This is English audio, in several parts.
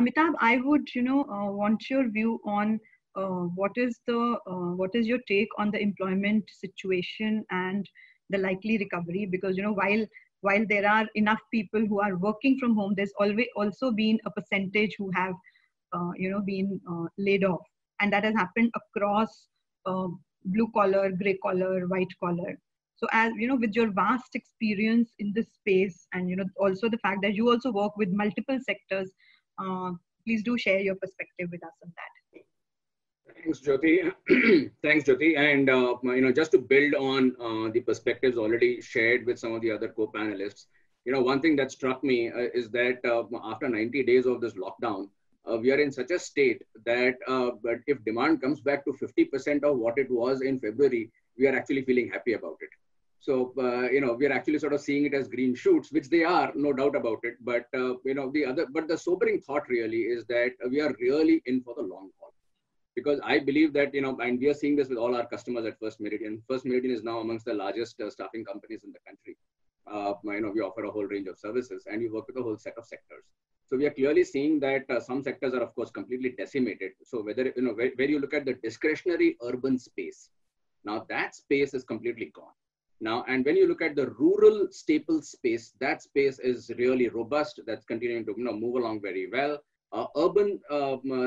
Amitabh, I would, want your view on what is your take on the employment situation and the likely recovery? Because while there are enough people who are working from home, there's always also been a percentage who have been laid off, and that has happened across uh, blue collar, gray collar, white collar. So, as you know, with your vast experience in this space, and also the fact that you also work with multiple sectors, uh, please do share your perspective with us on that. Thanks, Jyoti. Thanks, Jyoti. And just to build on the perspectives already shared with some of the other co-panelists, one thing that struck me is that after 90 days of this lockdown, we are in such a state that but if demand comes back to 50% of what it was in February, we are actually feeling happy about it. So, we are actually sort of seeing it as green shoots, which they are, no doubt about it. But, but the sobering thought really is that we are really in for the long haul. Because I believe that, and we are seeing this with all our customers at First Meridian. First Meridian is now amongst the largest staffing companies in the country. We offer a whole range of services and we work with a whole set of sectors. So we are clearly seeing that some sectors are, of course, completely decimated. So whether, where you look at the discretionary urban space, now that space is completely gone. Now, and when you look at the rural staple space, that space is really robust. That's continuing to move along very well. Urban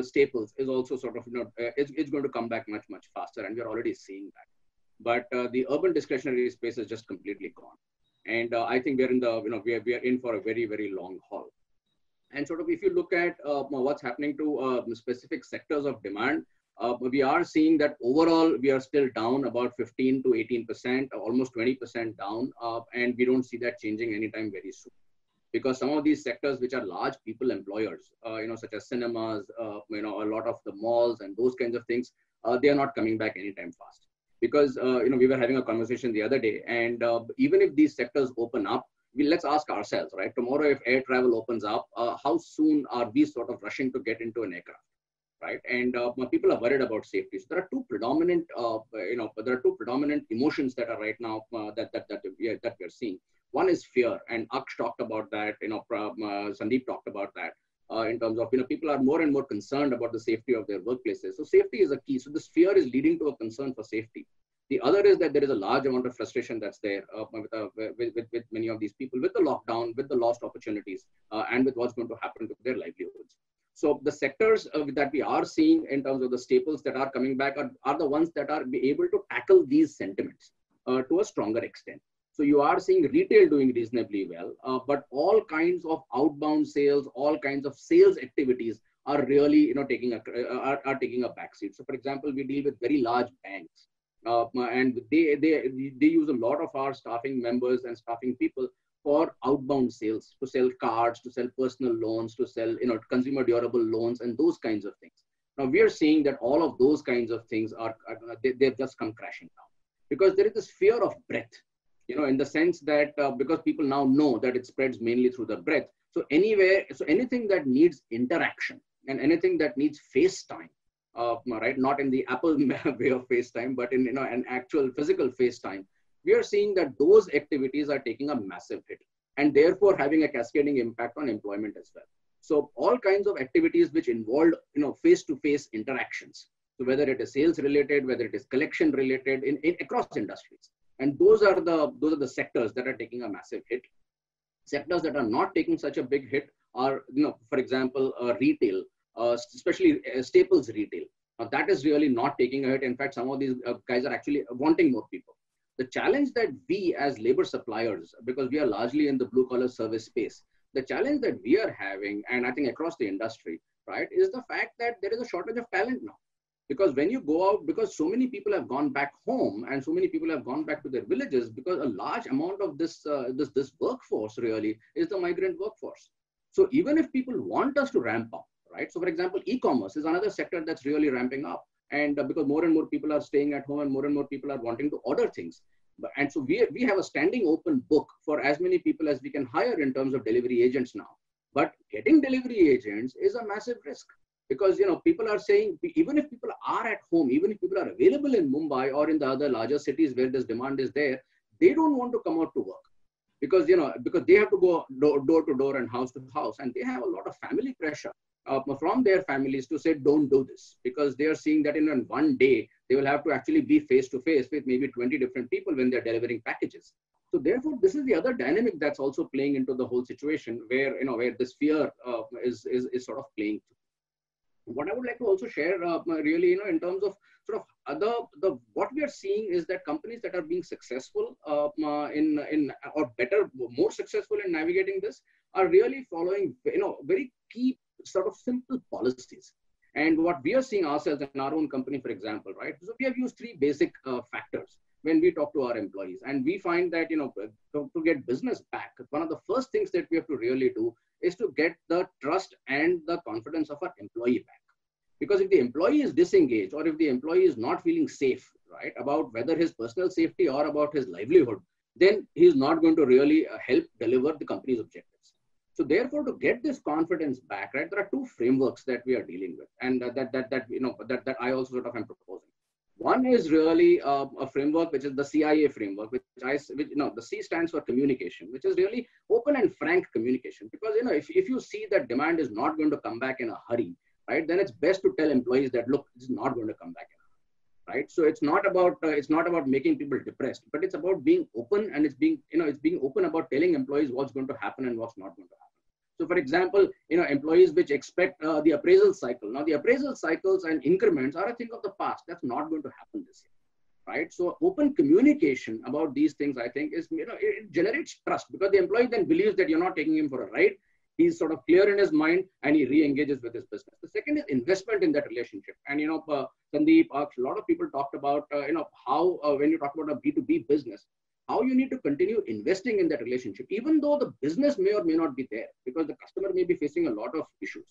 staples is also sort of, it's going to come back much, much faster. And we're already seeing that. But the urban discretionary space is just completely gone. And I think we're in the, we are in for a very, very long haul. And sort of, if you look at what's happening to specific sectors of demand, we are seeing that overall, we are still down about 15 to 18%, almost 20% down. And we don't see that changing anytime very soon. Because some of these sectors, which are large people employers, such as cinemas, a lot of the malls and those kinds of things, they are not coming back anytime fast. Because, we were having a conversation the other day, and even if these sectors open up, let's ask ourselves, right? Tomorrow, if air travel opens up, how soon are we sort of rushing to get into an aircraft, right? And people are worried about safety. So there are two predominant, emotions that are right now that we are seeing. One is fear, and Aksh talked about that. Sandeep talked about that. In terms of, people are more and more concerned about the safety of their workplaces. So safety is a key. So this fear is leading to a concern for safety. The other is that there is a large amount of frustration that's there with many of these people, with the lockdown, with the lost opportunities, and with what's going to happen to their livelihoods. So the sectors that we are seeing in terms of the staples that are coming back are the ones that are be able to tackle these sentiments to a stronger extent. So you are seeing retail doing reasonably well, but all kinds of outbound sales, all kinds of sales activities are really, taking a backseat. So, for example, we deal with very large banks, and they use a lot of our staffing members and staffing people for outbound sales, to sell cards, to sell personal loans, to sell, consumer durable loans, and those kinds of things. Now we are seeing that all of those kinds of things they've just come crashing down because there is this fear of breath. In the sense that because people now know that it spreads mainly through the breath. So anything that needs interaction and anything that needs FaceTime, right? Not in the Apple way of FaceTime, but in an actual physical FaceTime, we are seeing that those activities are taking a massive hit and therefore having a cascading impact on employment as well. So all kinds of activities which involved face-to-face interactions. So whether it is sales related, whether it is collection related, in across industries. And those are the sectors that are taking a massive hit. Sectors that are not taking such a big hit are, for example, retail, especially staples retail. That is really not taking a hit. In fact, some of these guys are actually wanting more people. The challenge that we as labor suppliers, because we are largely in the blue collar service space, the challenge that we are having, and I think across the industry, right, is the fact that there is a shortage of talent now. Because when you go out, because so many people have gone back home and so many people have gone back to their villages, because a large amount of this workforce really is the migrant workforce. So even if people want us to ramp up, right? So for example, e-commerce is another sector that's really ramping up. And because more and more people are staying at home and more and more people are wanting to order things. And so we have a standing open book for as many people as we can hire in terms of delivery agents now. But getting delivery agents is a massive risk. Because, people are saying, even if people are at home, even if people are available in Mumbai or in the other larger cities where this demand is there, they don't want to come out to work. Because, because they have to go door to door and house to house. And they have a lot of family pressure. from their families to say, don't do this, because they are seeing that in one day, they will have to actually be face to face with maybe 20 different people when they're delivering packages. So therefore, this is the other dynamic that's also playing into the whole situation where, where this fear is sort of playing. What I would like to also share really, in terms of sort of what we are seeing is that companies that are being successful in or better, more successful in navigating this are really following, very key sort of simple policies. And what we are seeing ourselves in our own company, for example, right? So we have used three basic factors when we talk to our employees, and we find that, to get business back, one of the first things that we have to really do is to get the trust and the confidence of our employee back. Because if the employee is disengaged, or if the employee is not feeling safe, right, about whether his personal safety or about his livelihood, then he is not going to really help deliver the company's objectives. So therefore, to get this confidence back, right, there are two frameworks that we are dealing with, and that I also sort of am proposing. One is really a framework which is the CIA framework, which the C stands for communication, which is really open and frank communication. Because if you see that demand is not going to come back in a hurry, right, then it's best to tell employees that, look, it's not going to come back in a hurry, right? So it's not about making people depressed, but it's about being open, and it's being open about telling employees what's going to happen and what's not going to happen. So, for example, employees which expect the appraisal cycle. Now, the appraisal cycles and increments are a thing of the past. That's not going to happen this year, right? So, open communication about these things, I think, is it generates trust, because the employee then believes that you're not taking him for a ride. He's sort of clear in his mind, and he re-engages with his business. The second is investment in that relationship. And Sandeep, a lot of people talked about how when you talk about a B2B business, how you need to continue investing in that relationship, even though the business may or may not be there, because the customer may be facing a lot of issues.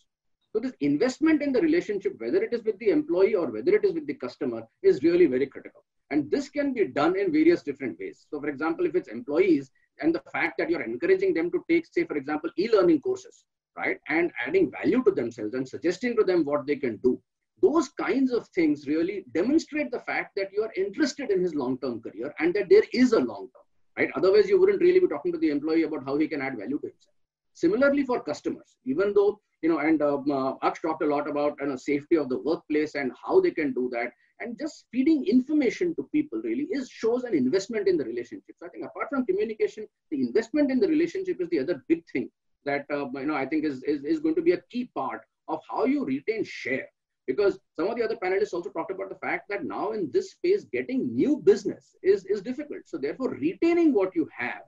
So this investment in the relationship, whether it is with the employee or whether it is with the customer, is really very critical. And this can be done in various different ways. So for example, if it's employees, and the fact that you're encouraging them to take, say, for example, e-learning courses, right, and adding value to themselves and suggesting to them what they can do, those kinds of things really demonstrate the fact that you are interested in his long-term career and that there is a long-term, right? Otherwise, you wouldn't really be talking to the employee about how he can add value to himself. Similarly, for customers, even though, and Aksh talked a lot about safety of the workplace and how they can do that, and just feeding information to people really shows an investment in the relationship. So I think apart from communication, the investment in the relationship is the other big thing that, I think is going to be a key part of how you retain share. Because some of the other panelists also talked about the fact that now in this space, getting new business is difficult. So therefore, retaining what you have,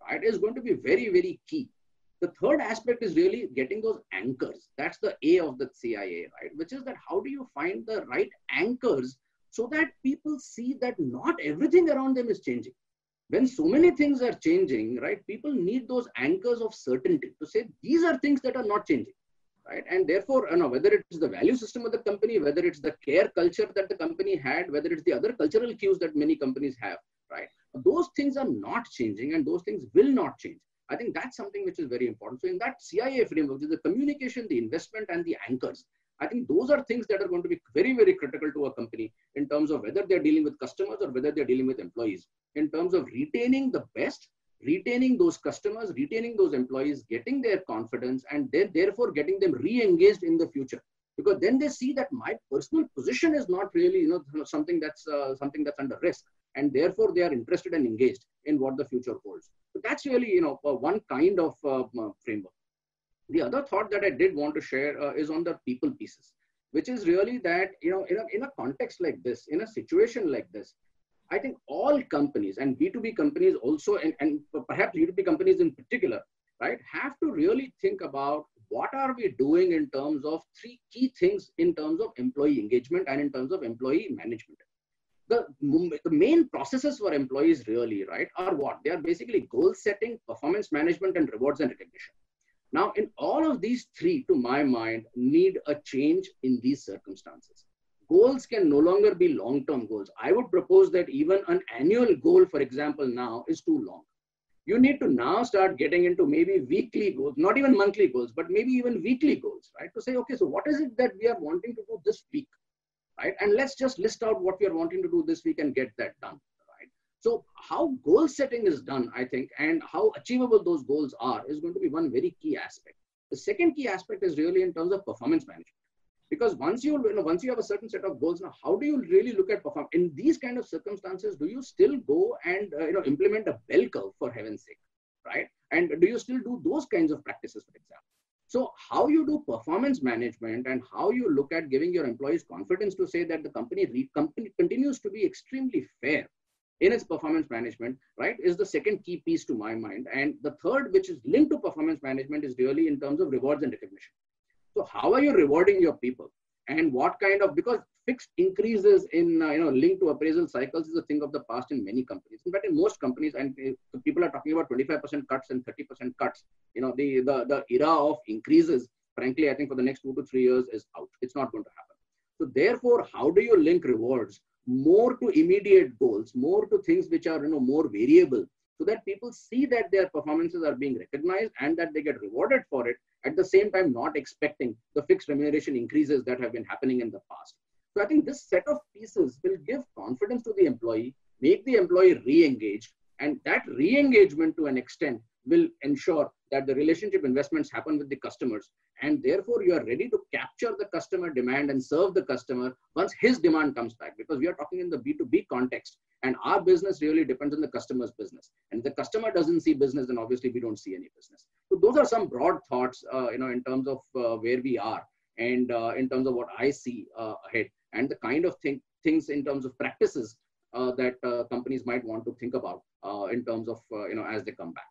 right, is going to be very, very key. The third aspect is really getting those anchors. That's the A of the CIA, right? Which is that how do you find the right anchors so that people see that not everything around them is changing. When so many things are changing, right, people need those anchors of certainty to say, these are things that are not changing. Right? And therefore, whether it's the value system of the company, whether it's the care culture that the company had, whether it's the other cultural cues that many companies have, right? Those things are not changing, and those things will not change. I think that's something which is very important. So in that CIA framework, the communication, the investment, and the anchors, I think those are things that are going to be very, very critical to a company in terms of whether they're dealing with customers or whether they're dealing with employees, in terms of retaining the best, retaining those customers, retaining those employees, getting their confidence, and then therefore getting them re-engaged in the future. Because then they see that my personal position is not really, something that's under risk, and therefore they are interested and engaged in what the future holds. So that's really, one kind of framework. The other thought that I did want to share is on the people pieces, which is really that, in a context like this, in a situation like this, I think all companies, and B2B companies also, and perhaps B2B companies in particular, right, have to really think about what are we doing in terms of three key things in terms of employee engagement and in terms of employee management. The main processes for employees really, right, are what? They are basically goal setting, performance management, and rewards and recognition. Now, in all of these three, to my mind, need a change in these circumstances. Goals can no longer be long-term goals. I would propose that even an annual goal, for example, now is too long. You need to now start getting into maybe weekly goals, not even monthly goals, but maybe even weekly goals, right? To say, okay, so what is it that we are wanting to do this week, right? And let's just list out what we are wanting to do this week and get that done, right? So how goal setting is done, I think, and how achievable those goals are is going to be one very key aspect. The second key aspect is really in terms of performance management. Because once once you have a certain set of goals, now how do you really look at performance in these kind of circumstances? Do you still go and implement a bell curve, for heaven's sake, right? And do you still do those kinds of practices, for example? So how you do performance management and how you look at giving your employees confidence to say that the company continues to be extremely fair in its performance management, right, is the second key piece to my mind. And the third, which is linked to performance management, is really in terms of rewards and recognition. So how are you rewarding your people, and what kind of, because fixed increases in linked to appraisal cycles is a thing of the past in many companies. In fact, in most companies, and people are talking about 25% cuts and 30% cuts. The era of increases, frankly, I think for the next 2 to 3 years is out. It's not going to happen. So therefore, how do you link rewards more to immediate goals, more to things which are more variable, so that people see that their performances are being recognized and that they get rewarded for it, at the same time not expecting the fixed remuneration increases that have been happening in the past. So I think this set of pieces will give confidence to the employee, make the employee re-engaged, and that re-engagement to an extent will ensure that the relationship investments happen with the customers, and therefore you are ready to capture the customer demand and serve the customer once his demand comes back, because we are talking in the B2B context, and our business really depends on the customer's business. And if the customer doesn't see business, then obviously we don't see any business. So those are some broad thoughts, in terms of where we are, and in terms of what I see ahead, and the kind of things in terms of practices that companies might want to think about in terms of, as they come back.